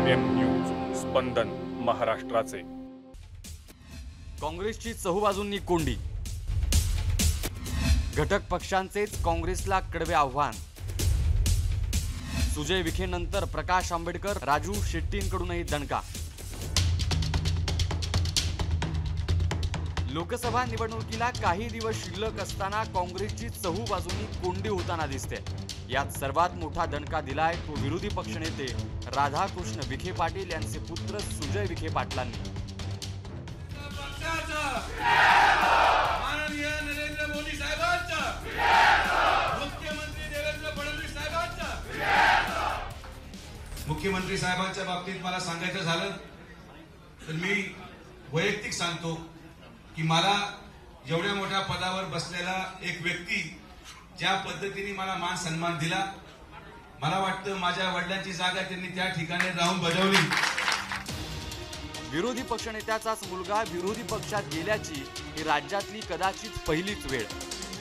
AM news स्पंदन महाराष्ट्राचे। काँग्रेसची चहूबाजूंनी कोंडी, घटक पक्षांचेच काँग्रेसला कडवे आव्हान। सुजय विखेनंतर प्रकाश आंबेडकर, राजू शेट्टींकडूनही दणका। लोकसभा निवडणुकीला काही दिवस शिल्लक असताना काँग्रेसची चहूबाजूंनी कोंडी होताना दिसते। यात सर्वात मोठा दणका दिलाय तो विरोधी पक्षनेते राधाकृष्ण विखे पाटील यांचे पुत्र सुजय विखे पाटलांनी। माननीय नरेंद्र मोदी साहेबांचा, मुख्यमंत्री देवेंद्र फडणवीस साहेबांचा, मुख्यमंत्री साहेबांच्या बाबतीत मला सांगायचं झालं तर मी वैयक्तिक सांगतो की मला एवढ्या मोठ्या पदावर बसलेला एक व्यक्ती ज्या पद्धतीने मला मान सन्मान दिला, मला वाटतं माझ्या वडिलांची जागा त्यांनी त्या ठिकाणी राहून बजावली। विरोधी पक्षनेत्याचाच मुलगा विरोधी पक्षात गेल्याची ही राज्यातली कदाचित पहिलीच वेळ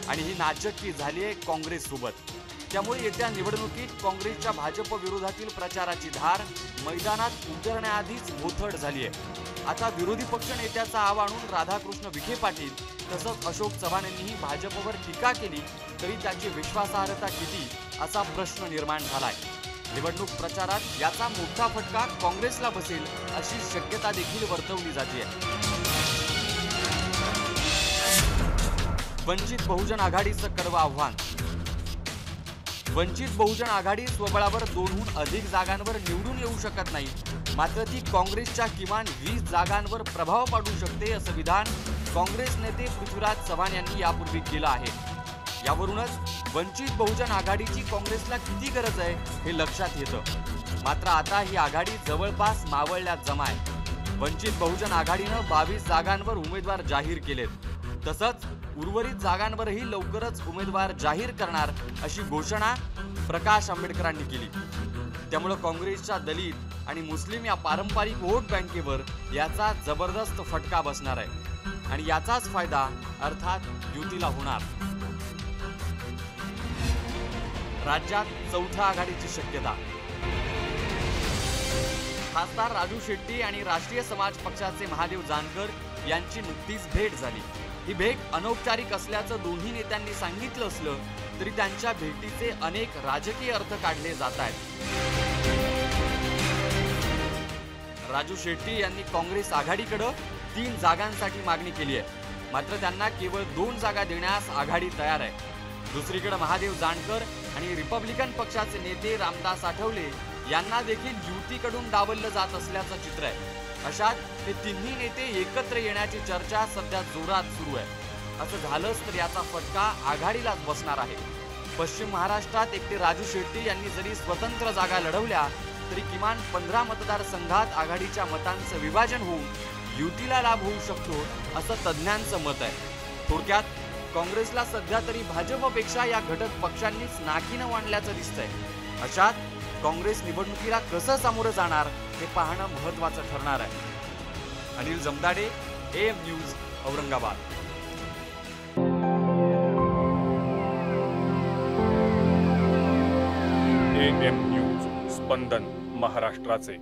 आणि ही नाचक्की झाली आहे काँग्रेस सोबत। त्यामुळे येत्या निवडणुकीत काँग्रेसच्या भाजप विरोधातील प्रचाराची धार मैदानात उतरण्याआधीच मोथड झाली आहे। आता विरोधी पक्ष नेत्याचा आव आणून राधाकृष्ण विखे पाटील तसंच अशोक चव्हाण यांनीही भाजपवर टीका केली तरी त्याची विश्वासार्हता किती असा प्रश्न निर्माण झालाय। निवडणूक प्रचारात याचा मोठा फटका काँग्रेसला बसेल अशी शक्यता देखील वर्तवली जाते। वंचित बहुजन आघाडीचं कडवं आव्हान। वंचित बहुजन आघाडी स्वबळावर 2हून अधिक जागांवर निवडून येऊ शकत नाही, मात्र ती काँग्रेसच्या किमान 20 जागांवर प्रभाव पाडू शकते असं विधान काँग्रेस नेते पृथ्वीराज चव्हाण यांनी यापूर्वी केलं आहे। यावरूनच वंचित बहुजन आघाडीची काँग्रेसला किती गरज आहे हे लक्षात येतं। मात्र आता ही आघाडी जवळपास मावळल्यात जमा आहे। वंचित बहुजन आघाडीनं 22 जागांवर उमेदवार जाहीर केलेत, तसंच उर्वरित जागांवरही लवकरच उमेदवार जाहीर करणार अशी घोषणा प्रकाश आंबेडकरांनी केली। त्यामुळे काँग्रेसच्या दलित आणि मुस्लिम या पारंपरिक वोट बँकेवर याचा जबरदस्त फटका बसणार आहे आणि याचाच फायदा अर्थात युतीला होणार। राज्यात चौथ्या आघाडीची शक्यता। खासदार राजू शेट्टी आणि राष्ट्रीय समाज पक्षाचे महादेव जानकर यांची नुकतीच भेट झाली। ही भेट अनौपचारिक असल्याचं दोन्ही नेत्यांनी सांगितलं असलं तरी त्यांच्या भेटीचे अनेक राजकीय अर्थ काढले जात आहेत। राजू शेट्टी यांनी काँग्रेस आघाडीकडे 3 जागांसाठी मागणी केली आहे, मात्र त्यांना केवळ 2 जागा देण्यास आघाडी तयार आहे। दुसरीकडे महादेव जानकर आणि रिपब्लिकन पक्षाचे नेते रामदास आठवले यांना देखील युतीकडून डावललं जात असल्याचं चित्र आहे। अशात हे तिन्ही नेते एकत्र येण्याची चर्चा सध्या जोरात सुरू आहे। असं झालंच तर याचा फटका आघाडीलाच बसणार आहे। पश्चिम महाराष्ट्रात एकटे राजू शेट्टी यांनी जरी स्वतंत्र जागा लढवल्या तरी किमान 15 मतदारसंघात आघाडीच्या मतांचं विभाजन होऊन युतीला लाभ होऊ शकतो असं तज्ज्ञांचं मत आहे। थोडक्यात काँग्रेसला सध्या तरी भाजपपेक्षा या घटक पक्षांनीच नाकीनं वाढल्याचं दिसतंय। अशात काँग्रेस निवडणुकीला कसं सामोरं जाणार हे पाहणं महत्त्वाचं ठरणार आहे। Anil Jamdade, AM news, Aurangabad. AM news स्पंदन महाराष्ट्राचे।